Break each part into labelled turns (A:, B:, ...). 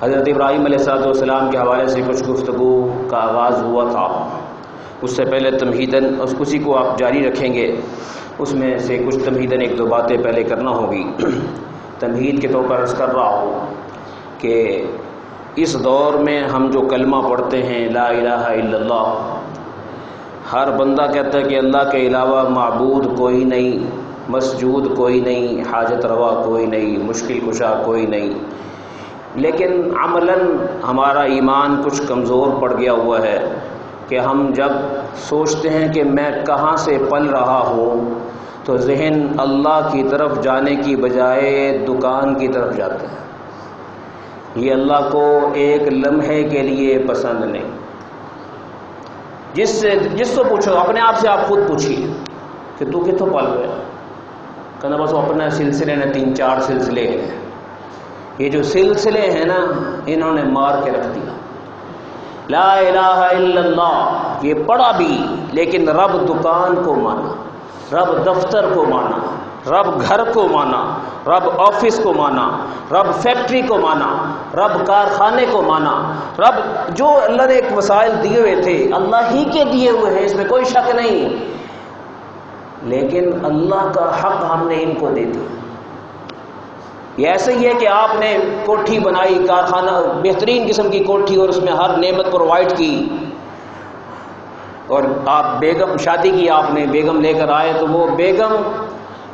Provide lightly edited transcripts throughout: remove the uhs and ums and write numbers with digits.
A: حضرت ابراہیم علیہ السلام کے حوالے سے کچھ گفتگو کا آغاز ہوا تھا. اس سے پہلے تمہیداً اسی کو آپ جاری رکھیں گے، اس میں سے کچھ تمہیداً ایک دو باتیں پہلے کرنا ہوگی. تمہید کے طور پر عرض کر رہا ہوں کہ اس دور میں ہم جو کلمہ پڑھتے ہیں لا الہ الا اللہ، ہر بندہ کہتا ہے کہ اللہ کے علاوہ معبود کوئی نہیں، مسجود کوئی نہیں، حاجت روا کوئی نہیں، مشکل کشا کوئی نہیں. لیکن عملاً ہمارا ایمان کچھ کمزور پڑ گیا ہوا ہے کہ ہم جب سوچتے ہیں کہ میں کہاں سے پل رہا ہوں تو ذہن اللہ کی طرف جانے کی بجائے دکان کی طرف جاتے ہیں. یہ اللہ کو ایک لمحے کے لیے پسند نہیں. جس کو پوچھو، اپنے آپ سے آپ خود پوچھیے کہ تو کتوں پل گیا، کہنا بس اپنے سلسلے نے 3-4 سلسلے ہیں. یہ جو سلسلے ہیں نا، انہوں نے مار کے رکھ دیا. لا الہ الا اللہ یہ پڑھا بھی، لیکن رب دکان کو مانا، رب دفتر کو مانا، رب گھر کو مانا، رب آفس کو مانا، رب فیکٹری کو مانا، رب کارخانے کو مانا. رب جو اللہ نے ایک وسائل دیے ہوئے تھے اللہ ہی کے دیے ہوئے ہیں، اس میں کوئی شک نہیں، لیکن اللہ کا حق ہم نے ان کو دے دیا. یہ ایسے ہی ہے کہ آپ نے کوٹھی بنائی، کارخانہ، بہترین قسم کی کوٹھی، اور اس میں ہر نعمت پرووائڈ کی، اور آپ بیگم شادی کی، آپ نے بیگم لے کر آئے تو وہ بیگم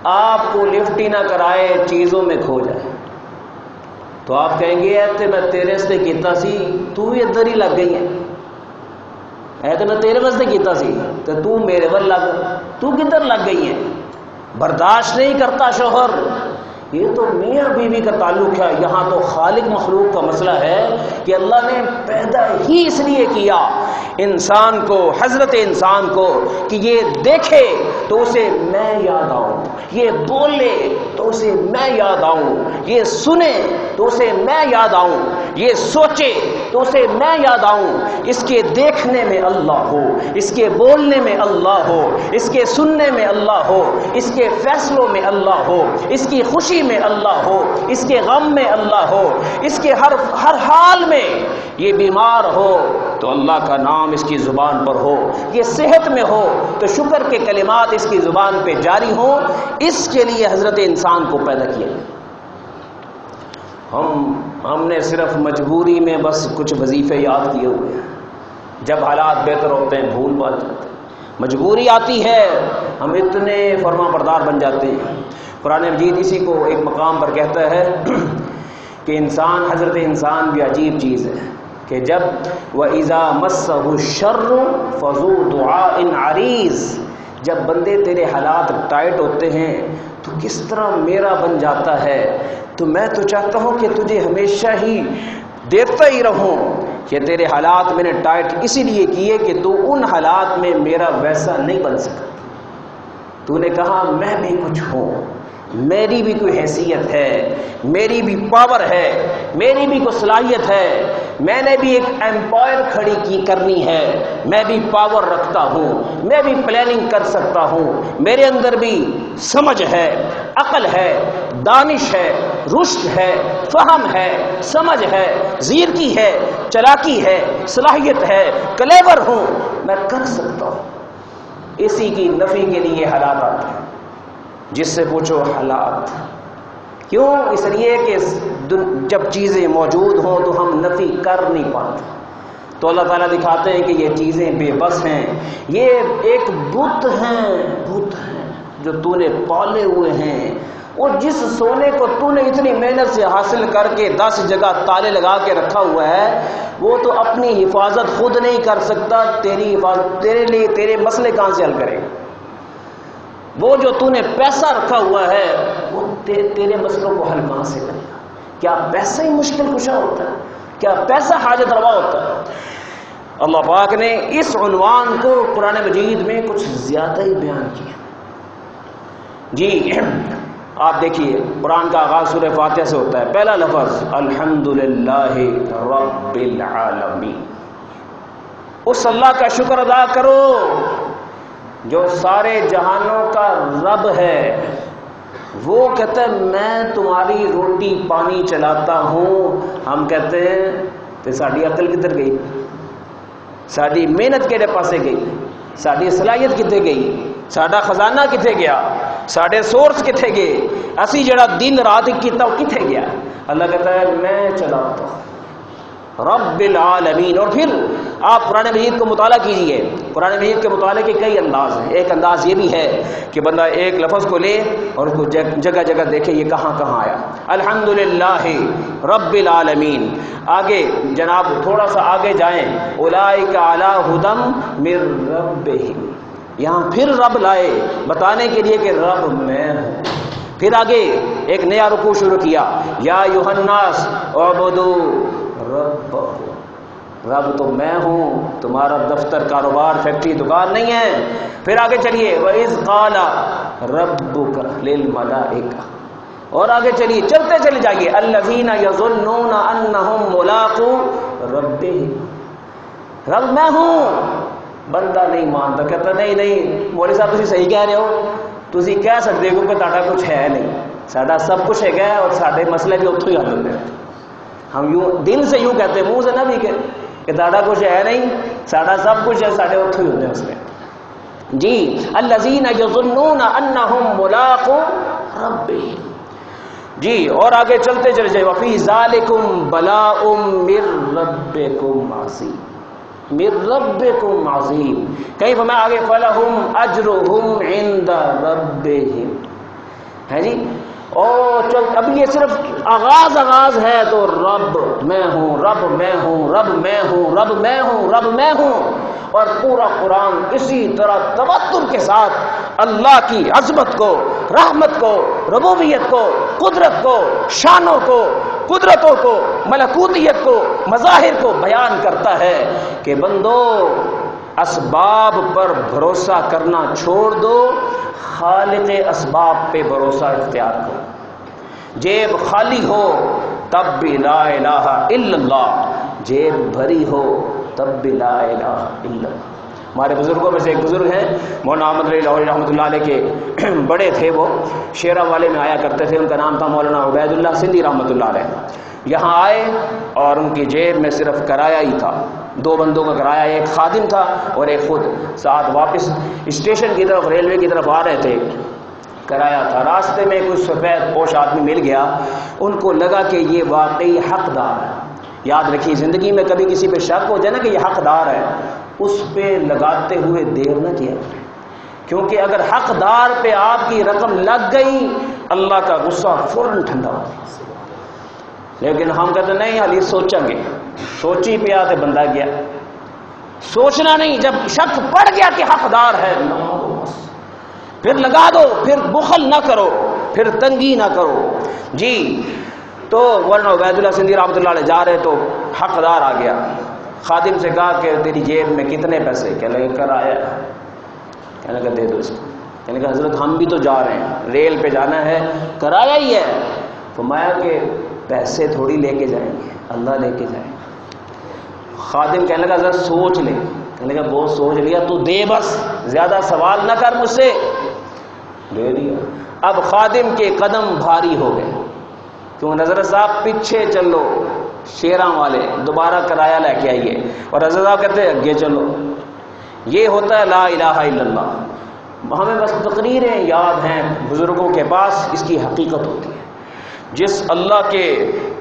A: آپ کو لفٹ ہی نہ کرائے، چیزوں میں کھو جائے، تو آپ کہیں گے اے میں تیرے سے کیتا سی، تو ہی ادھر ہی لگ گئی ہے. اے تو میں تیرے واسطے کیتا سی تو تو میرے ول لگ، تو کدھر لگ گئی ہے. برداشت نہیں کرتا شوہر. یہ تو میاں بیوی کا تعلق ہے، یہاں تو خالق مخلوق کا مسئلہ ہے کہ اللہ نے پیدا ہی اس لیے کیا انسان کو، حضرت انسان کو، کہ یہ دیکھے تو اسے میں یاد آؤں، یہ بولے تو اسے میں یاد آؤں، یہ سنے تو اسے میں یاد آؤں، یہ سوچے تو اسے میں یاد آؤں. اس کے دیکھنے میں اللہ ہو، اس کے بولنے میں اللہ ہو، اس کے سننے میں اللہ ہو، اس کے فیصلوں میں اللہ ہو، اس کی خوشی میں اللہ ہو، اس کے غم میں اللہ ہو، اس کے ہر حال میں. یہ بیمار ہو تو اللہ کا نام اس کی زبان پر ہو، یہ صحت میں ہو تو شکر کے کلمات اس کی زبان پہ جاری ہوں. اس کے لیے حضرت انسان کو پیدا کیا. ہم نے صرف مجبوری میں بس کچھ وظیفے یاد کیے ہوئے ہیں، جب حالات بہتر ہوتے ہیں بھول بھال جاتے ہیں. مجبوری آتی ہے ہم اتنے فرما بردار بن جاتے ہیں. قرآن مجید اسی کو ایک مقام پر کہتا ہے کہ انسان، حضرت انسان بھی عجیب چیز ہے کہ جب وَإِذَا مَسَّهُ الشَّرُّ فَذُو دُعَاءٍ عَرِيضٍ، جب بندے تیرے حالات ٹائٹ ہوتے ہیں تو کس طرح میرا بن جاتا ہے. تو میں تو چاہتا ہوں کہ تجھے ہمیشہ ہی دیتا ہی رہوں. کہ تیرے حالات میں نے ٹائٹ اسی لیے کیے کہ تو ان حالات میں میرا ویسا نہیں بن سکا. تو نے کہا میں بھی کچھ ہوں، میری بھی کوئی حیثیت ہے، میری بھی پاور ہے، میری بھی کوئی صلاحیت ہے، میں نے بھی ایک امپائر کھڑی کرنی ہے، میں بھی پاور رکھتا ہوں، میں بھی پلاننگ کر سکتا ہوں، میرے اندر بھی سمجھ ہے، عقل ہے، دانش ہے، رشد ہے، فہم ہے، سمجھ ہے، زیرکی ہے، چلاکی ہے، صلاحیت ہے، کلیور ہوں، میں کر سکتا ہوں. اسی کی نفی کے لیے حالات آتے ہیں. جس سے پوچھو حالات کیوں؟ اس لیے کہ جب چیزیں موجود ہوں تو ہم نفی کر نہیں پاتے. تو اللہ تعالیٰ دکھاتے ہیں کہ یہ چیزیں بے بس ہیں، یہ ایک بت ہیں جو تو نے پالے ہوئے ہیں. اور جس سونے کو تو نے اتنی محنت سے حاصل کر کے 10 جگہ تالے لگا کے رکھا ہوا ہے، وہ تو اپنی حفاظت خود نہیں کر سکتا. تیری حفاظت تیرے لیے تیرے مسئلے کہاں سے حل کرے گا؟ وہ جو تو نے پیسہ رکھا ہوا ہے وہ تیرے مسئلوں کو حل کہاں سے کرے گا؟ کیا پیسہ ہی مشکل کشا ہوتا ہے؟ کیا پیسہ حاجت روا ہوتا ہے؟ اللہ پاک نے اس عنوان کو قرآن مجید میں کچھ زیادہ ہی بیان کیا. جی آپ دیکھیے قرآن کا آغاز سورہ فاتحہ سے ہوتا ہے. پہلا لفظ الحمدللہ رب العالمین. اس اللہ کا شکر ادا کرو جو سارے جہانوں کا رب ہے. وہ کہتا ہے میں تمہاری روٹی پانی چلاتا ہوں. ہم کہتے ہیں کہ ساری عقل کدھر گئی, ساری محنت کہڑے پاسے گئی, ساری صلاحیت کتنے گئی, ساڈا خزانہ کتنے گیا, ساڈے سورس کتنے گئے, اسی جڑا دن رات کیتا وہ کتنے گیا. اللہ کہتا ہے میں چلاتا ہوں رب العالمین. اور پھر آپ قرآن مجید کو مطالعہ کیجئے. قرآن مجید کے مطالعے کے کئی انداز ہیں. ایک انداز یہ بھی ہے کہ بندہ ایک لفظ کو لے اور اس کو جگہ جگہ دیکھے یہ کہاں کہاں آیا. الحمدللہ رب العالمین. آگے جناب تھوڑا سا آگے جائیں, اولئک علی ھدی من ربہم. یہاں پھر رب لائے بتانے کے لیے کہ رب میں ہوں. پھر آگے ایک نیا رکوع شروع کیا, یا ایھا الناس اعبدوا رب. رب تو میں ہوں, تمہارا دفتر کاروبار فیکٹری دکان نہیں ہے. پھر آگے چلیے, وَإِذْ قَالَ رَبُّكَ لِلْمَلَائِكَةِ. اور آگے چلیے, چلتے چلے جائیے, الَّذِينَ يَظُنُّونَ أَنَّهُمْ مُلَاقُو رَبِّهِمْ. رب میں ہوں. بندہ نہیں مانتا, کہتا نہیں مولوی صاحب تسی صحیح کہہ رہے ہو, تسی کہہ سکتے ہو کہ تہاڈا کچھ ہے نہیں, ساڈا سب کچھ ہے اور ساڈے مسئلے بھی اتھوں ہی حل ہوندے. ہم یوں دل سے یوں کہتے ہیں, منہ سے نہ بھی کہ تہاڈا کچھ ہے نہیں, ساڈا سب کچھ ہے, ساڈے اتھوں ہی ہوندے مسئلے. جی الذین یظنون انہم ملاقو ربہم. جی اور آگے چلتے چلے جائے, وفی ذالکم بلاء من ربکم عظیم. من ربکم عظیم. کہیں فرمایا آگے فلہم اجرہم عند ربہم. ہے جی, اور اب یہ صرف آغاز ہے تو رب میں ہوں, رب میں ہوں, رب میں ہوں, رب میں ہوں, رب میں ہوں. اور پورا قرآن اسی طرح تواتر کے ساتھ اللہ کی عظمت کو, رحمت کو, ربوبیت کو, قدرت کو, شانوں کو, قدرتوں کو, ملکوتیت کو, مظاہر کو بیان کرتا ہے کہ بندو اسباب پر بھروسہ کرنا چھوڑ دو, خالق اسباب پہ بھروسہ اختیار کرو. جیب خالی ہو تب بھی لا الہ الا اللہ, جیب بھری ہو تب بھی لا الہ الا اللہ. ہمارے بزرگوں میں سے ایک بزرگ ہیں مولانا احمد علی لاہوری رحمۃ اللہ علیہ کے بڑے تھے, وہ شیرہ والے میں آیا کرتے تھے. ان کا نام تھا مولانا عبید اللہ سندھی رحمۃ اللہ علیہ. یہاں آئے اور ان کی جیب میں صرف کرایہ ہی تھا, 2 بندوں کا کرایہ, ایک خادم تھا اور ایک خود. ساتھ واپس اسٹیشن کی طرف, ریلوے کی طرف آ رہے تھے, کرایہ تھا. راستے میں کوئی سفید پوش آدمی مل گیا, ان کو لگا کہ یہ واقعی حقدار ہے. یاد رکھیے زندگی میں کبھی کسی پہ شک ہو جائے نا کہ یہ حقدار ہے, اس پہ لگاتے ہوئے دیر نہ کیا, کیونکہ اگر حقدار پہ آپ کی رقم لگ گئی اللہ کا غصہ فوراً ٹھنڈا ہو گیا. لیکن ہم کہتے نہیں حالی سوچیں گے, سوچی پہ آتے بندہ گیا. سوچنا نہیں, جب شک پڑ گیا کہ حقدار ہے پھر لگا دو, پھر بخل نہ کرو, پھر تنگی نہ کرو. جی تو ورنہ عبید اللہ سندھی رحمۃ اللہ علیہ جا رہے تو حقدار آ گیا. خادم سے کہا کہ تیری جیب میں کتنے پیسے, کہنے لگے کرایہ, کہنے لگا دے دو اس کو. کہنے لگا حضرت ہم بھی تو جا رہے ہیں, ریل پہ جانا ہے, کرایہ ہی ہے. فرمایا کہ پیسے تھوڑی لے کے جائیں گے, اللہ لے کے جائیں گے. خادم کہنے لگا ذرا سوچ لے. کہنے لگا بہت سوچ لیا, تو دے بس, زیادہ سوال نہ کر مجھ سے. دے دیا. اب خادم کے قدم بھاری ہو گئے, کیوں حضرت صاحب پیچھے چلو, شیراں والے دوبارہ کرایہ لے کے آئیے. اور حضرت صاحب کہتے ہیں آگے چلو. یہ ہوتا ہے لا الہ الا اللہ. ہمیں بس تقریریں یاد ہیں بزرگوں کے پاس, اس کی حقیقت ہوتی ہے. جس اللہ کے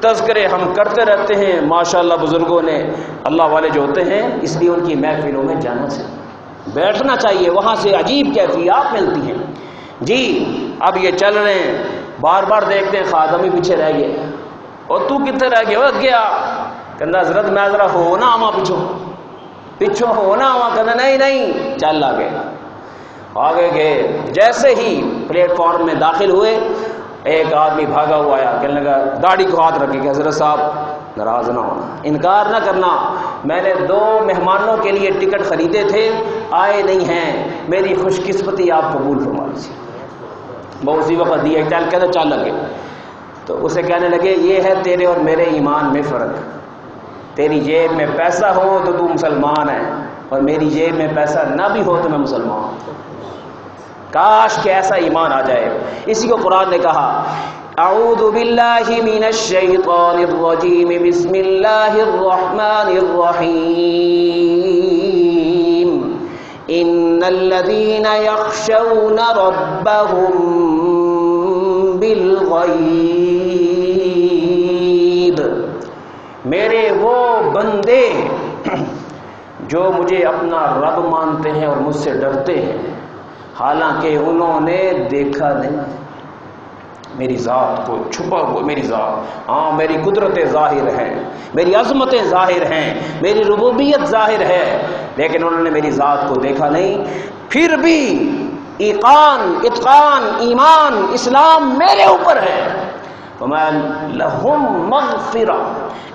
A: تذکرے ہم کرتے رہتے ہیں ماشاءاللہ, بزرگوں نے, اللہ والے جو ہوتے ہیں, اس لیے ان کی محفلوں میں جانا چاہیے, بیٹھنا چاہیے, وہاں سے عجیب کیفیات ملتی ہیں. جی اب یہ چل رہے ہیں, بار بار دیکھتے ہیں خادم ہی پیچھے رہ گئے. اور تو کتنے رہ گئے, وہ گیا. کہنا حضرت میں ذرا ہونا آواں پچھوں ہونا آواں. کہنا نہیں چل آگے. آگے گئے. جیسے ہی پلیٹ فارم میں داخل ہوئے ایک آدمی بھاگا ہوا آیا, کہنے لگا داڑھی کو ہاتھ رکھے کہ حضرت صاحب ناراض نہ ہونا, انکار نہ کرنا, میں نے 2 مہمانوں کے لیے ٹکٹ خریدے تھے, آئے نہیں ہیں, میری خوش قسمتی آپ قبول فرما لیجیے. وہ اسی وقت دیا, کہتے چل لگے. تو اسے کہنے لگے یہ ہے تیرے اور میرے ایمان میں فرق. تیری جیب میں پیسہ ہو تو مسلمان ہے, اور میری جیب میں پیسہ نہ بھی ہو تو میں مسلمان ہوں. کاش کہ ایسا ایمان آ جائے. اسی کو قرآن نے کہا اعوذ باللہ من الشیطان الرجیم بسم اللہ الرحمن الرحیم ان الذین یخشون ربهم بالغیب. میرے وہ بندے جو مجھے اپنا رب مانتے ہیں اور مجھ سے ڈرتے ہیں حالانکہ انہوں نے دیکھا نہیں میری ذات کو، چھپا ہوا میری ذات. ہاں میری قدرتیں ظاہر ہیں، میری عظمتیں ظاہر ہیں، میری ربوبیت ظاہر ہے، لیکن انہوں نے میری ذات کو دیکھا نہیں. پھر بھی اتقان ایمان اسلام میرے اوپر ہے. فَمَا لَهُمْ مَغْفِرَةٌ.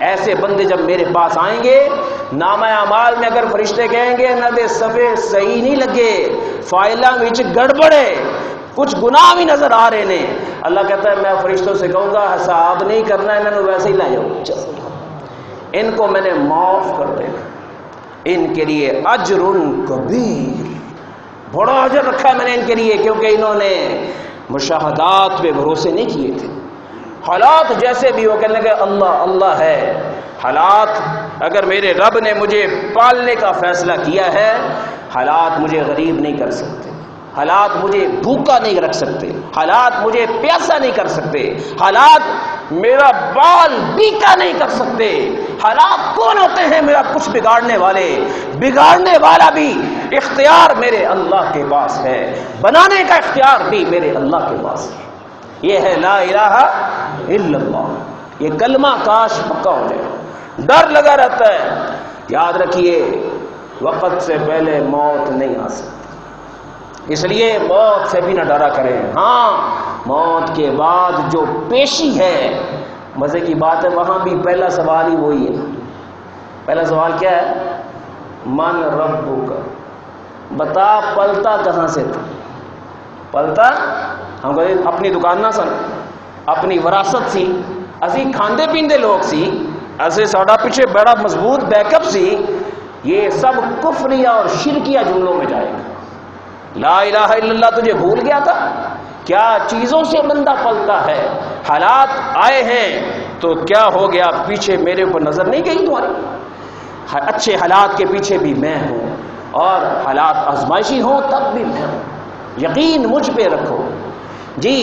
A: ایسے بندے جب میرے پاس آئیں گے، نامہ اعمال میں اگر فرشتے کہیں گے نہ دے صفحے صحیح نہیں لگے، فائلاں وچ گڑبڑے، کچھ گناہ بھی نظر آ رہے نے، اللہ کہتا ہے میں فرشتوں سے کہوں گا حساب نہیں کرنا، انہوں نے ویسے ہی لے جاؤ، ان کو میں نے معاف کر دینا. ان کے لیے اجر کبیر، بڑا اجر رکھا ہے میں نے ان کے لیے، کیونکہ انہوں نے مشاہدات پہ بھروسے نہیں کیے تھے. حالات جیسے بھی ہو کہنے لگے اللہ اللہ ہے. حالات اگر میرے رب نے مجھے پالنے کا فیصلہ کیا ہے، حالات مجھے غریب نہیں کر سکتے، حالات مجھے بھوکا نہیں رکھ سکتے، حالات مجھے پیاسا نہیں کر سکتے، حالات میرا بال بیکا نہیں کر سکتے. حالات کون ہوتے ہیں؟ میرا کچھ بگاڑنے والے. بگاڑنے والا بھی اختیار میرے اللہ کے پاس ہے، بنانے کا اختیار بھی میرے اللہ کے پاس ہے. یہ ہے لا الہ الا اللہ. یہ کلمہ کاش پکا ہو جائے. ڈر لگا رہتا ہے. یاد رکھیے وقت سے پہلے موت نہیں آ سکتی، اس لیے موت سے بھی نہ ڈرا کریں. ہاں موت کے بعد جو پیشی ہے، مزے کی بات ہے وہاں بھی پہلا سوال ہی وہی ہے. پہلا سوال کیا ہے؟ من ربک، بتا پلتا کہاں سے تھا؟ پلتا ہم کہتے اپنی دکان نہ سن، اپنی وراثت سی، اسی کھاندے پیندے لوگ سی، ایسے ساڈا پیچھے بڑا مضبوط بیک اپ سی. یہ سب کفریہ اور شرکیہ جملوں میں جائے گا. لا الہ الا اللہ تجھے بھول گیا تھا؟ کیا چیزوں سے بندہ پلتا ہے؟ حالات آئے ہیں تو کیا ہو گیا؟ پیچھے میرے اوپر نظر نہیں گئی تمہاری؟ اچھے حالات کے پیچھے بھی میں ہوں، اور حالات آزمائشی ہوں تب بھی میں ہوں. یقین مجھ پہ رکھو. جی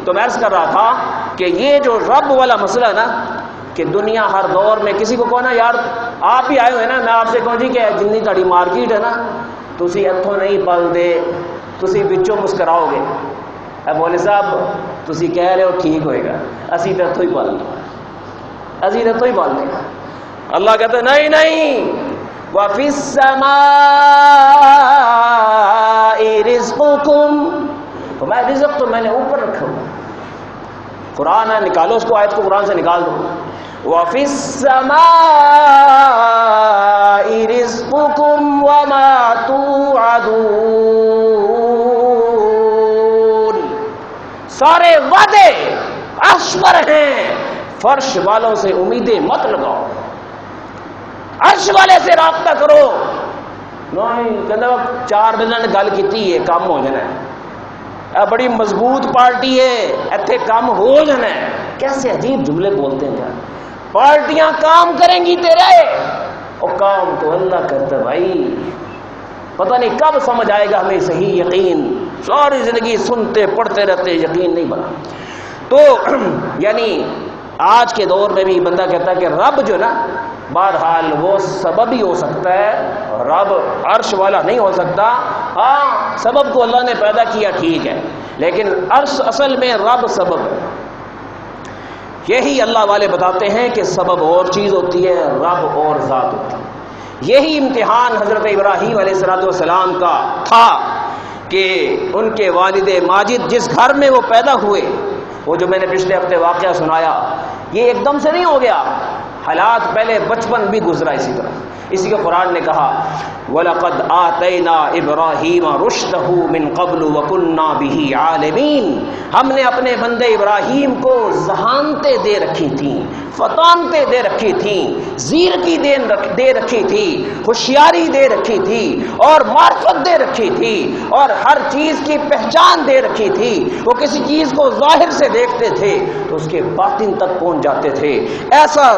A: تو میں عرض کر رہا تھا کہ یہ جو رب والا مسئلہ نا، کہ دنیا ہر دور میں کسی کو کہنا یار آپ ہی آئے ہوئے نا، میں آپ سے کہوں جی کہ جنی تاری مارکیٹ ہے نا، تسی اتھوں نہیں پل دے، تسی بچوں مسکراؤ گے. اے بولے صاحب تسی کہہ رہے ہو ٹھیک ہوئے گا، اسی تو اتھوں ہی پالنے، اسی تو اتھوں ہی پالنے. اللہ کہتا ہے نہیں نہیں، وَفِي السَّمَاءِ رِزْقُكُمْ. تو میں رزق تو میں نے اوپر رکھا ہوں. قرآن ہے، نکالو اس کو، آیت کو قرآن سے نکال دو. وَفِي السَّمَاءِ رِزْقُكُمْ وَمَا تُوعَدُونَ. سارے وعدے عرش پر ہیں. فرش والوں سے امیدیں مت لگاؤ، عرش والے سے رابطہ کرو. نہیں کہنا 4 دن نے گل کی ہے کام ہو جانا ہے، بڑی مضبوط پارٹی ہے ایتھے کام ہو جانا ہے. کیسے عجیب جملے بولتے ہیں یار. پارٹیاں کام کریں گی تیرے، اور کام تو اللہ کرتا ہے بھائی. پتہ نہیں کب سمجھ آئے گا ہمیں صحیح یقین. ساری زندگی سنتے پڑھتے رہتے یقین نہیں بنا. تو یعنی آج کے دور میں بھی بندہ کہتا ہے کہ رب جو نا بہرحال وہ سبب ہی ہو سکتا ہے، رب عرش والا نہیں ہو سکتا. ہاں سبب کو اللہ نے پیدا کیا ٹھیک ہے، لیکن عرش اصل میں رب سبب ہے. یہی اللہ والے بتاتے ہیں کہ سبب اور چیز ہوتی ہے، رب اور ذات ہوتی ہے. یہی امتحان حضرت ابراہیم علیہ السلام کا تھا کہ ان کے والد ماجد جس گھر میں وہ پیدا ہوئے، وہ جو میں نے پچھلے ہفتے واقعہ سنایا، یہ ایک دم سے نہیں ہو گیا. حالات پہلے بچپن بھی گزرا اسی طرح. اسی کو قرآن نے کہا وَلَقَدْ آتَيْنَا إِبْرَاهِيمَ رُشْدَهُ مِنْ قَبْلُ وَكُنَّا بِهِ عَالِمِينَ. ہم نے اپنے بندے ابراہیم کو ذہانتیں دے رکھی تھیں، فطانتیں دے رکھی تھیں، زیرکی دے رکھی تھی، ہوشیاری دے رکھی تھی، اور معرفت دے رکھی تھی، اور ہر چیز کی پہچان دے رکھی تھی. وہ کسی چیز کو ظاہر سے دیکھتے تھے تو اس کے باطن تک پہنچ جاتے تھے. ایسا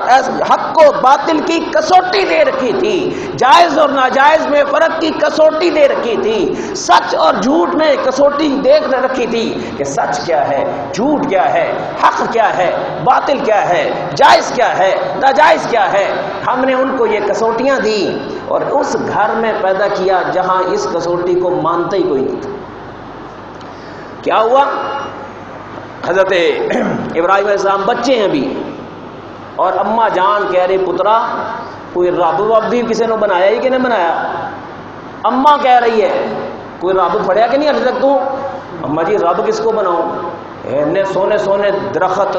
A: حق کو باطل کی کسوٹی دے رکھی تھی، جائز اور ناجائز میں فرق کی کسوٹی دے رکھی تھی، سچ اور جھوٹ میں کسوٹی دیکھ رکھی تھی کہ سچ کیا ہے، جھوٹ کیا ہے، حق کیا ہے، باطل کیا ہے، جائز کیا ہے، ناجائز کیا ہے. ہم نے ان کو یہ کسوٹیاں دی اور اس گھر میں پیدا کیا جہاں اس کسوٹی کو مانتا ہی کوئی نہیں تھا. کیا ہوا؟ حضرت ابراہیم علیہ السلام بچے ہیں ابھی، اور اماں جان کہہ رہے پترا کوئی رب وب بھی کسی نے بنایا ہی کہ نہیں بنایا. اماں کہہ رہی ہے کوئی رب پڑھیا کہ نہیں ابھی تک تو. اماں جی رب کس کو بناؤں؟ اینے سونے سونے درخت،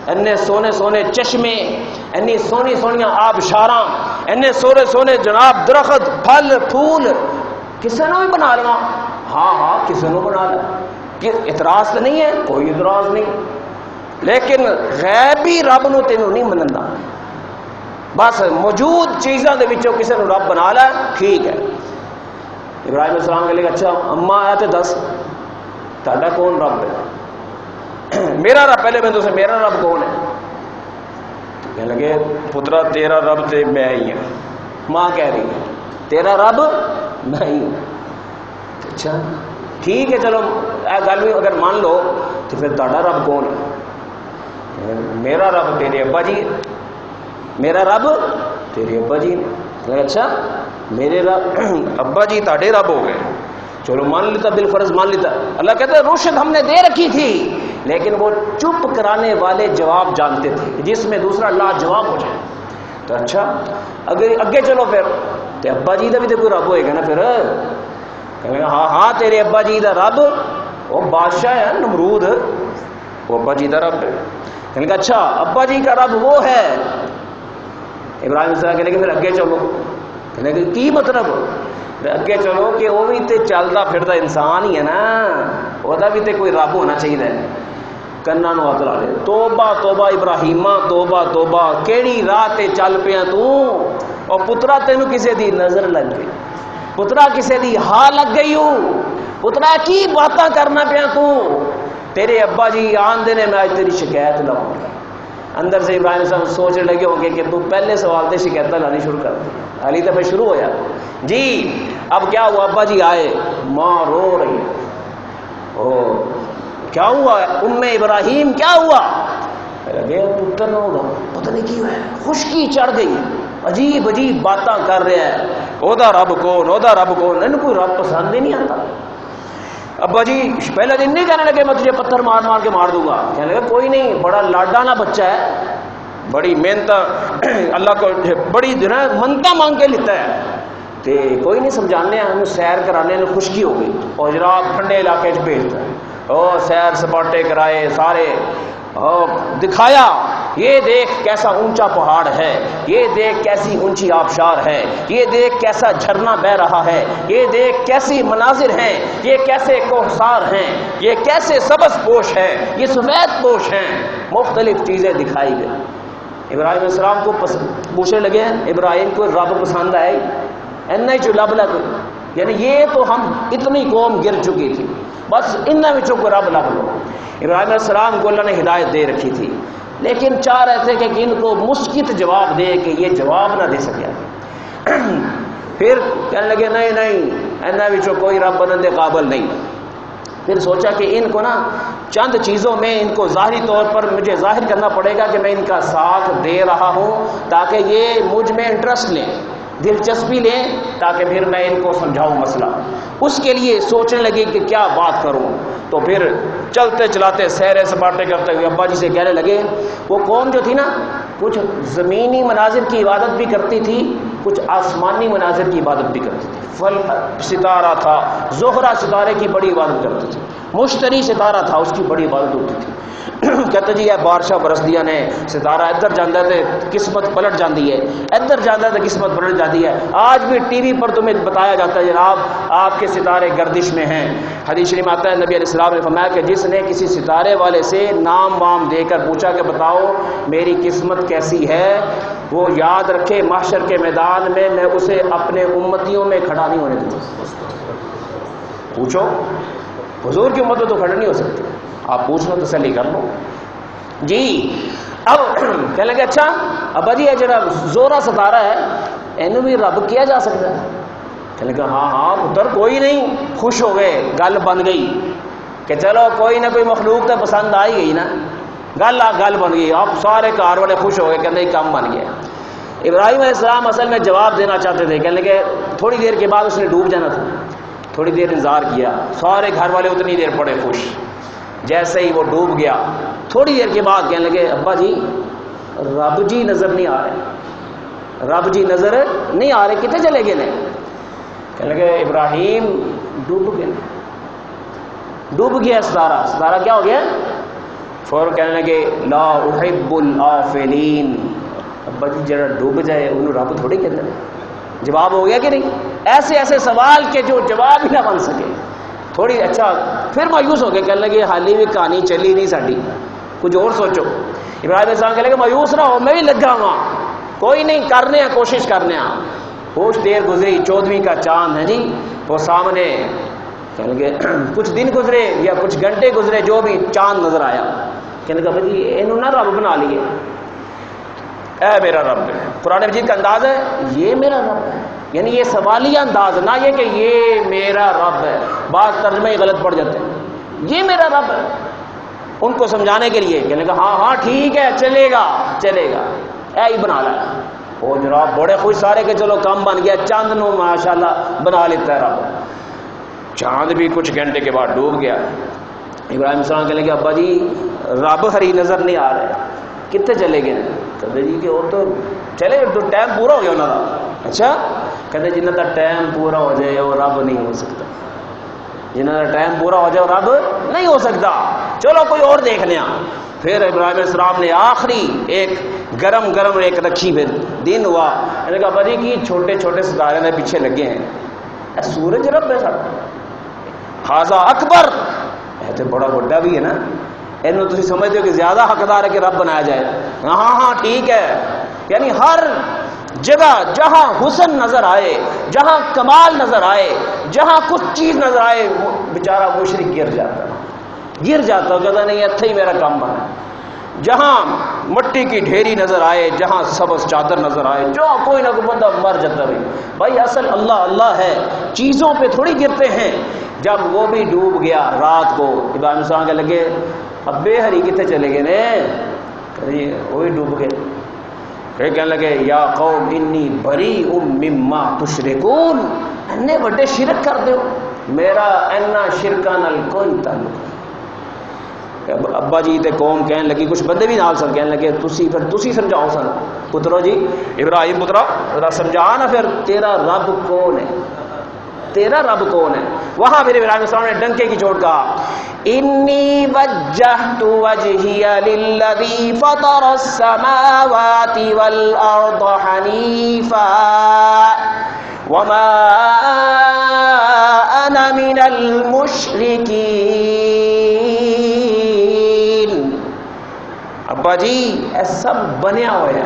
A: اینے سونے سونے چشمے، اینی سونی سونیاں آبشاراں، اینے سونے سونے جناب درخت پھل پھول کسی نے بھی بنا لگا. ہاں ہاں کسی نے بنا لیا. کہ اعتراض تو نہیں ہے؟ کوئی اعتراض نہیں، لیکن غیبی رب نو تینوں نہیں منندا. بس موجود چیزاں دے وچوں کسی نے رب بنا لیا ٹھیک ہے. ابراہیم علیہ السلام کہے اچھا اماں آیا تے دس تہاڈا کون رب ہے؟ میرا رب. پہلے میں تو سے میرا رب کون ہے؟ کہنے لگے پترا تیرا رب تے میں ہی ہوں. ماں کہہ رہی ہے تیرا رب میں ہی ہوں. اچھا ٹھیک ہے چلو گل بھی اگر مان لو تو پھر تہاڈا رب کون ہے؟ میرا رب تیرے ابا جی، میرا رب تیرے ابا جی. اچھا میرے رب ابا جی تہاڈے رب ہو گئے، چلو مان لیتا، بالفرض مان لیتا. اللہ کہتا ہے رشد ہم نے دے رکھی تھی، لیکن وہ چپ کرانے والے جواب جانتے تھے جس میں دوسرا لا جواب ہو جائے. تو اچھا اگے چلو پھر تے ابا جی دا بھی تو کوئی رب ہوئے گا نا. پھر کہنے ہاں ہاں تیرے ابا جی دا رب وہ بادشاہ ہے نمرود، وہ ابا جی دا رب ہے. کہنے کا اچھا ابا جی کا رب وہ ہے. ابراہیم صاحب کہنے کہ پھر اگے چلو. کہنے کہ کی مطلب؟ اگے چلو کہ وہ بھی تے چلتا پھرتا انسان ہی ہے نا، وہ بھی تے کوئی رب ہونا چاہیے. کنا نو ہاتھ لا لے. توبہ توبہ ابراہیمہ توبہ توبہ، کیڑی راہ تے چل پیا تو؟ اور پترا تینوں کسے دی نظر لگ گئی، پترا کسے دی ہاں لگ گئی ہو، پترا کی باتاں کرنا پیا تو؟ تیرے ابا جی آن دینے میں آج تیری شکایت لاؤں گا. اندر سے ابراہیم صاحب سوچنے لگے ہوں گے کہ تو پہلے سوال تے شکایت لانی شروع کر دی، علی دفعہ شروع ہو جائے. جی اب کیا ہوا؟ ابا جی آئے، ماں رو رہی ہے. او کیا ہوا ام ابراہیم کیا ہوا؟ لگے پتر نو پتہ نہیں کی ہوا ہے، خشکی چڑھ گئی، عجیب عجیب باتاں کر رہے ہیں. او دا رب کون، او دا رب کون؟ ان کوئی رب پسند ہی نہیں آتا. ابا جی پہلے دن نہیں کہنے لگے میں تجھے پتھر مار مار کے مار دوں گا. کہنے لگے کوئی نہیں، بڑا لاڈانا بچہ ہے، بڑی محنت اللہ کو بڑی جو ہے منتا مانگ کے لیتا ہے، تے کوئی نہیں سمجھانے ہم سیر کرانے میں خشکی ہو گئی. اور جناب ٹھنڈے علاقے چ بھیجتا ہے، او سیر سپاٹے کرائے سارے، دکھایا یہ دیکھ کیسا اونچا پہاڑ ہے، یہ دیکھ کیسی اونچی آبشار ہے، یہ دیکھ کیسا جھرنا بہ رہا ہے، یہ دیکھ کیسی مناظر ہیں، یہ کیسے کوہسار ہیں، یہ کیسے سبز پوش ہیں، یہ سفید پوش ہیں. مختلف چیزیں دکھائی گئی. ابراہیم علیہ السلام کو پوچھنے لگے ابراہیم کو رب پسند آئے؟ اینا ہی جو لب لگ، یعنی یہ تو ہم اتنی قوم گر چکی تھی، بس ان وچوں کو رب لگ لو. ابراہیم علیہ السلام کو اللہ نے ہدایت دے رکھی تھی، لیکن چاہ رہے تھے کہ ان کو مسکت جواب دے کہ یہ جواب نہ دے سکیا. پھر کہنے لگے نہیں نہیں اینا وچوں کوئی رب بننے دے قابل نہیں. پھر سوچا کہ ان کو نا چند چیزوں میں ان کو ظاہری طور پر مجھے ظاہر کرنا پڑے گا کہ میں ان کا ساتھ دے رہا ہوں تاکہ یہ مجھ میں انٹرسٹ لیں، دلچسپی لیں، تاکہ پھر میں ان کو سمجھاؤں مسئلہ. اس کے لیے سوچنے لگے کہ کیا بات کروں. تو پھر چلتے چلاتے سیر سپاٹے کرتے ہوئے ابا جی سے کہنے لگے وہ قوم جو تھی نا کچھ زمینی مناظر کی عبادت بھی کرتی تھی، کچھ آسمانی مناظر کی عبادت بھی کرتی تھی. فل ستارہ تھا، زہرہ ستارے کی بڑی عبادت کرتی تھی، مشتری ستارہ تھا اس کی بڑی عبادت ہوتی تھی. کہتے جی یہ بارشاں برس دیا نے ستارہ ادھر جانا ہے تو قسمت پلٹ جاتی ہے، ادھر جانا ہے تو قسمت پلٹ جاتی ہے۔ آج بھی ٹی وی پر تمہیں بتایا جاتا ہے جناب آپ کے ستارے گردش میں ہیں۔ حدیث شریف میں آتا ہے نبی علیہ السلام نے فرمایا کہ جس نے کسی ستارے والے سے نام وام دے کر پوچھا کہ بتاؤ میری قسمت کیسی ہے، وہ یاد رکھے محشر کے میدان میں اسے اپنے امتیوں میں کھڑا نہیں ہونے دوں گا۔ پوچھو، حضور کی امت تو کھڑا نہیں ہو سکتے، آپ پوچھ لو تسلی کر لو جی۔ اب کہنے لگے اچھا ابا جی یہ جڑا زورا ستارہ ہے اینو بھی رب کیا جا سکتا ہے؟ کہنے لگا ہاں ہاں پتر کوئی نہیں، خوش ہو گئے، گل بن گئی کہ چلو کوئی نہ کوئی مخلوق تو پسند آئی گئی نا، گل بن گئی۔ اب سارے کار والے خوش ہو گئے، کہتے ہیں کام بن گیا۔ ابراہیم علیہ السلام اصل میں جواب دینا چاہتے تھے، کہنے لگے تھوڑی دیر کے بعد اس نے ڈوب جانا تھا، تھوڑی دیر انتظار کیا، سارے گھر والے اتنی دیر پڑے خوش۔ جیسے ہی وہ ڈوب گیا تھوڑی دیر کے بعد کہنے لگے ابا جی رب جی نظر نہیں آ رہے، رب جی نظر نہیں آ رہے، کتنے چلے گئے نے؟ کہنے لگے ابراہیم ڈوب گئے، ڈوب گیا ستارہ، ستارہ کیا ہو گیا؟ فوراً کہنے لگے لا احب الآفلین، ابا جی جڑا ڈوب جائے انہوں رب تھوڑی کہتے ہیں۔ جواب ہو گیا کہ نہیں؟ ایسے ایسے سوال کے جو جواب ہی نہ بن سکے، تھوڑی اچھا پھر مایوس ہو گئے، کہنے لگے حالی بھی کہانی چلی نہیں ساڈی، کچھ اور سوچو۔ ابراہیم علیہ السلام کہنے لگے مایوس نہ ہو، میں بھی لگا ہوا، کوئی نہیں، کرنے ہیں کوشش کرنے ہیں۔ کچھ دیر گزری، 14ویں کا چاند ہے جی وہ سامنے، کہنے لگے کچھ دن گزرے یا کچھ گھنٹے گزرے، جو بھی چاند نظر آیا، کہنے لگا بھائی انہوں نہ رب بنا لیے، اے میرا رب ہے۔ قرآن مجید کا انداز ہے یہ میرا رب ہے، یعنی یہ سوالیہ انداز، نہ یہ کہ یہ میرا رب ہے، بعض ترجمے غلط پڑ جاتے ہیں، یہ میرا رب ہے، ان کو سمجھانے کے لیے۔ کہنے لگا ہاں ہاں ٹھیک ہے چلے گا چلے گا، اے ہی بنا لایا۔ وہ جناب بڑے خوش سارے کہ چلو کام بن گیا، چاند نو ماشاءاللہ بنا لیتا ہے رب۔ چاند بھی کچھ گھنٹے کے بعد ڈوب گیا۔ ابراہیم السلام کہنے لگے ابا جی رب ہری نظر نہیں آ رہے، کتنے چلے گئے؟ کہتے جی کہ وہ تو چلے تو ٹائم پورا ہو گیا انہوں کا۔ اچھا کہتے جنہ کا ٹائم پورا ہو جائے وہ رب نہیں ہو سکتا، جنہ کا ٹائم پورا ہو جائے وہ رب نہیں ہو سکتا، چلو کوئی اور دیکھ لیں۔ پھر ابراہیم علیہ السلام نے آخری ایک گرم ایک رکھی، پھر دن ہوا، انہوں نے کہا ابا جی کی چھوٹے چھوٹے ستارے نے پیچھے لگے ہیں، اے سورج رب ہے سارا، خاصا اکبر ہے تو بڑا بڑا بھی ہے نا، اینو تسی سمجھتے ہو کہ زیادہ حقدار ہے کہ رب بنایا جائے؟ ہاں ہاں ٹھیک ہے، یعنی ہر جگہ جہاں حسن نظر آئے، جہاں کمال نظر آئے، جہاں کچھ چیز نظر آئے، بیچارہ مشرک گر جاتا، کہتا نہیں اتھے ہی میرا کام بنا۔ جہاں مٹی کی ڈھیری نظر آئے، جہاں سبز چادر نظر آئے، جو کوئی نہ کوئی بندہ مر جاتا بھائی اصل اللہ اللہ ہے، چیزوں پہ تھوڑی گرتے ہیں۔ جب وہ بھی ڈوب گیا رات کو، ابراہیم السلام کے لگے اب بے ہری کتنے چلے گئے نے؟ وہ بھی ڈوب گئے۔ پھر کہنے لگے یا قوم انی بریء مما تشرکون، انے بڑے شرک کر دیو، میرا اینا شرکاں نال کوئی تعلق نہیں۔ ابا جی تے قوم کہنے لگی، کچھ بندے بھی نال سن، کہنے لگے تسی سمجھاؤ سن پترو جی، ابراہیم پترا ذرا سمجھا نا پھر تیرا رب کون ہے، تیرا رب کون ہے؟ وہاں پھر ابراہیم السلام نے ڈنکے کی چوٹ کہا انی وجہت وجہی للذی فطر السماوات والارض حنیفا وما انا من المشرکین۔ ابا جی اے سب بنیا ہوا ہے،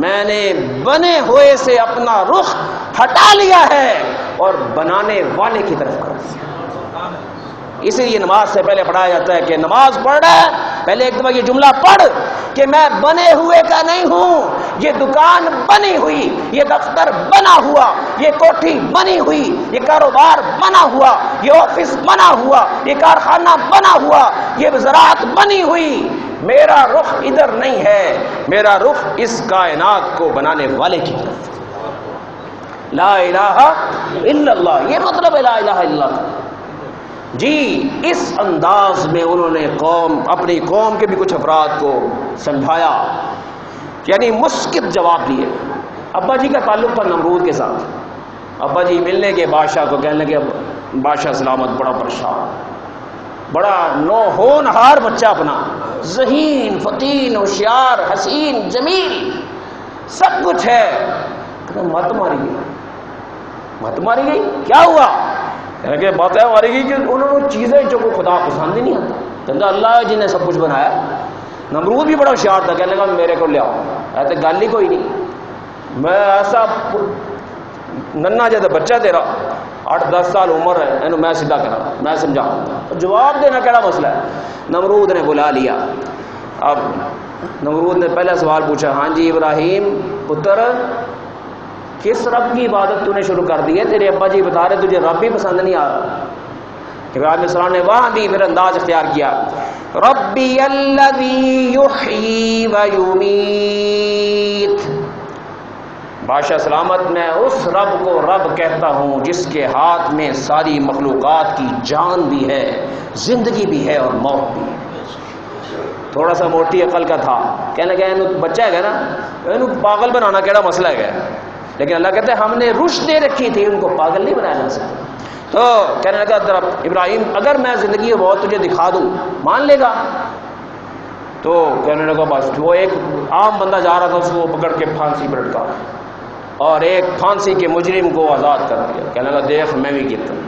A: میں نے بنے ہوئے سے اپنا رخ ہٹا لیا ہے اور بنانے والے کی طرف کر دیا۔ اسی لیے نماز سے پہلے پڑھایا جاتا ہے کہ نماز پڑھ رہا ہے پہلے ایک دفعہ یہ جملہ پڑھ کہ میں بنے ہوئے کا نہیں ہوں، یہ دکان بنی ہوئی، یہ دفتر بنا ہوا، یہ کوٹھی بنی ہوئی، یہ کاروبار بنا ہوا، یہ آفس بنا ہوا، یہ کارخانہ بنا ہوا، یہ زراعت بنی ہوئی، میرا رخ ادھر نہیں ہے، میرا رخ اس کائنات کو بنانے والے کی طرف۔ لا الہ الا اللہ، یہ مطلب ہے لا الہ الا اللہ جی۔ اس انداز میں انہوں نے اپنی قوم کے بھی کچھ افراد کو سمجھایا، یعنی مسکت جواب دیے۔ ابا جی کا تعلق تھا نمرود کے ساتھ، ابا جی ملنے کے بادشاہ کو کہنے لگے بادشاہ سلامت بڑا پریشان، بڑا نو ہونہار بچہ اپنا ذہین، فطین، ہوشیار، حسین، جمیل، سب کچھ ہے، مت ماری گئی، مت ماری گئی، کیا ہوا؟ کہنے کہ بات ہے ماری گئی کہ انہوں نے چیزیں جو کو خدا پسند ہی نہیں آتا، کہتا اللہ ہے جن نے سب کچھ بنایا۔ نمرود بھی بڑا ہوشیار تھا، کہنے لگا میرے کو لے آؤ، ایسے گل ہی کوئی نہیں، میں ایسا ننا جیسا بچہ تیرا 8-10 سال عمر ہے، اینو میں سیدھا کرا، میں سمجھاؤں، جواب دینا کیڑا مسئلہ ہے۔ نمرود نے بلا لیا، اب نمرود نے پہلا سوال پوچھا، ہاں جی ابراہیم پتر، کس رب کی عبادت تو نے شروع کر دی ہے؟ تیرے ابا جی بتا رہے تجھے رب بھی پسند نہیں آ رہا۔ ابراہیم علیہ السلام نے وہاں بھی پھر انداز اختیار کیا، ربی الذی یحیی و یمیت، بادشاہ سلامت میں اس رب کو رب کہتا ہوں جس کے ہاتھ میں ساری مخلوقات کی جان بھی ہے، زندگی بھی ہے اور موت بھی ہے۔ تھوڑا سا موٹی عقل کا تھا، کہنے لگا اینو بچہ ہے نا، اینو پاگل بنانا کیڑا مسئلہ ہے، لیکن اللہ کہتے ہیں ہم نے رشد دے رکھی تھی، ان کو پاگل نہیں بنایا جا سکتا۔ تو کہنے لگا ابراہیم اگر میں زندگی اور موت تجھے دکھا دوں مان لے گا؟ تو کہنے لگا بس، وہ ایک عام بندہ جا رہا تھا، اس کو پکڑ کے پھانسی پر لٹکا اور ایک پھانسی کے مجرم کو آزاد کر دیا۔ کہنے لگا دیکھ میں بھی گرتا ہوں۔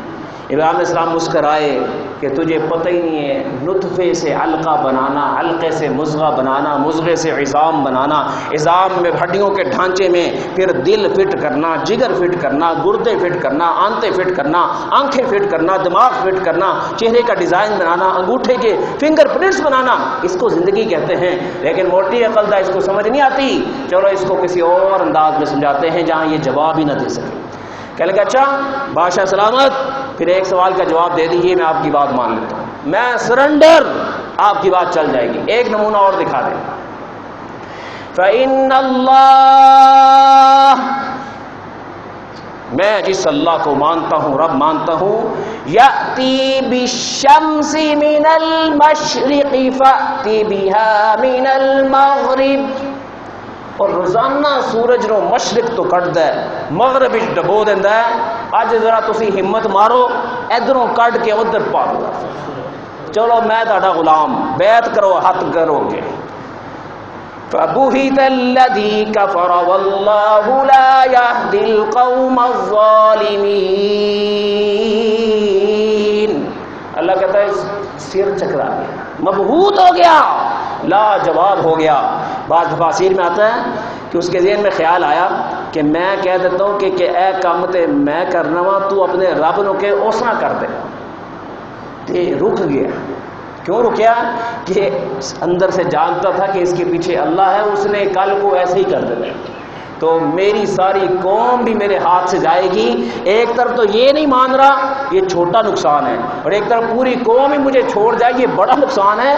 A: ابراہیم علیہ السلام مسکرائے کہ تجھے پتہ ہی نہیں ہے، نطفے سے علقہ بنانا، علقے سے مضغہ بنانا، مضغے سے عظام بنانا، عظام میں ہڈیوں کے ڈھانچے میں پھر دل فٹ کرنا، جگر فٹ کرنا، گردے فٹ کرنا، آنتیں فٹ کرنا، آنکھیں فٹ کرنا، دماغ فٹ کرنا، چہرے کا ڈیزائن بنانا، انگوٹھے کے فنگر پرنٹس بنانا، اس کو زندگی کہتے ہیں۔ لیکن موٹی عقل دا اس کو سمجھ نہیں آتی، چلو اس کو کسی اور انداز میں سمجھاتے ہیں جہاں یہ جواب ہی نہ دے سکے۔ کہنے لگا اچھا بادشاہ سلامت، پھر ایک سوال کا جواب دے دیجیے، میں آپ کی بات مان لیتا ہوں، میں سرنڈر، آپ کی بات چل جائے گی۔ ایک نمونہ اور دکھا دیں، فَإِنَّ اللَّهَ، میں جس اللہ کو مانتا ہوں، رب مانتا ہوں، يَأْتِي بِالشَّمْسِ مِنَ الْمَشْرِقِ فَأْتِ بِهَا مِنَ الْمَغْرِبِ، اور روزانہ سورج نو مشرق تو کٹدا ہے، مغرب وچ ڈبو دیندا ہے، اج ذرا تسی ہمت مارو ادھروں کٹ کے ادھر پا دو، چلو میں تہاڈا غلام، بیعت کرو، ہاتھ کرو گے۔ فَبُهِتَ الَّذِي كَفَرَ وَاللَّهُ لَا يَهْدِي الْقَوْمَ الظَّالِمِينَ، اللہ کہتا ہے سر چکرا گیا، مبہوت ہو گیا، لا جواب ہو گیا۔ بعض تفاسیر میں آتا ہے کہ اس کے ذہن میں خیال آیا کہ میں کہہ دیتا ہوں کہ اے کام تے میں کرنا وا، تو اپنے رب نو کہ اس نہ کر دے، تے رک گیا۔ کیوں رکیا؟ کہ اندر سے جانتا تھا کہ اس کے پیچھے اللہ ہے، اس نے کل کو ایسے ہی کر دینا، تو میری ساری قوم بھی میرے ہاتھ سے جائے گی۔ ایک طرف تو یہ نہیں مان رہا، یہ چھوٹا نقصان ہے، اور ایک طرف پوری قوم ہی مجھے چھوڑ جائے، یہ بڑا نقصان ہے۔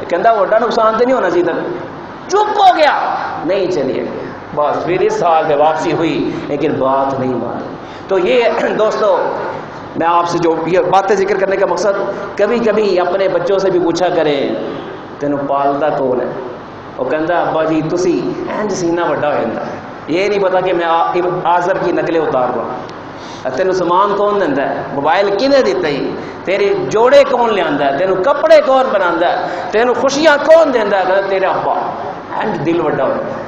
A: کہتا بڑا نقصان تو نہیں ہونا چاہیے، چپ ہو گیا، نہیں چلیے گیا، بس پھر اس حال میں واپسی ہوئی، لیکن بات نہیں مانی۔ تو یہ دوستو، میں آپ سے جو یہ باتیں ذکر کرنے کا مقصد، کبھی کبھی اپنے بچوں سے بھی پوچھا کریں تینوں پالدا کون ہے؟ وہ کہتا ابا جی تسی اینج سینہ وڈا ہو جاتا ہے، یہ نہیں پتا کہ میں آزر کی نقلیں اتار رہا، تینوں سامان کون دینا ہے، موبائل کنے دیتا ہی، تیرے جوڑے کون لیا ہے، تینوں کپڑے کون بنا ہے، تینوں خوشیاں کون دینا ہے، کہتا تیرا ابا، اینج دل وڈا ہو جاتا ہے۔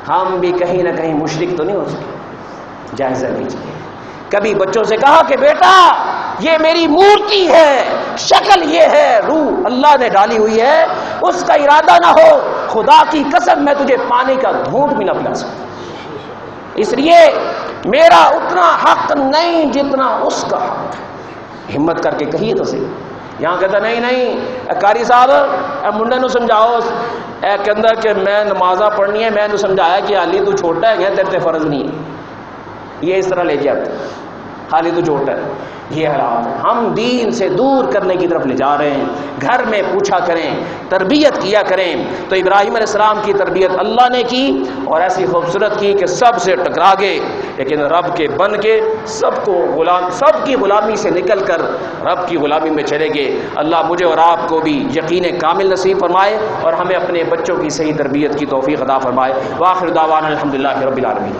A: ہم بھی کہیں نہ کہیں مشرک تو نہیں ہو سکے، جائزہ لیجیے۔ کبھی بچوں سے کہا کہ بیٹا یہ میری مورتی ہے، شکل یہ ہے، روح اللہ نے ڈالی ہوئی ہے، اس کا ارادہ نہ ہو خدا کی قسم میں تجھے پانی کا گھونٹ بھی نہ پلا سکتا، اس لیے میرا اتنا حق نہیں جتنا اس کا حق۔ ہمت کر کے کہیے تو صحیح۔ یہاں کہتا نہیں قاری صاحب منڈے نو سمجھاؤ، اے کہندا کہ میں نمازاں پڑھنی ہے، میں نے سمجھایا کہ حالی تو چھوٹا ہے، تیرے تے فرض نہیں ہے، یہ اس طرح لے جاتے، حالی تو چھوٹا ہے۔ یہ حالات ہے، ہم دین سے دور کرنے کی طرف لے جا رہے ہیں۔ گھر میں پوچھا کریں، تربیت کیا کریں۔ تو ابراہیم علیہ السلام کی تربیت اللہ نے کی، اور ایسی خوبصورت کی کہ سب سے ٹکرا گئے، لیکن رب کے بن کے سب کی غلامی سے نکل کر رب کی غلامی میں چلے گئے۔ اللہ مجھے اور آپ کو بھی یقین کامل نصیب فرمائے، اور ہمیں اپنے بچوں کی صحیح تربیت کی توفیق عطا فرمائے۔ وآخر دعوانا الحمدللہ رب العالمین۔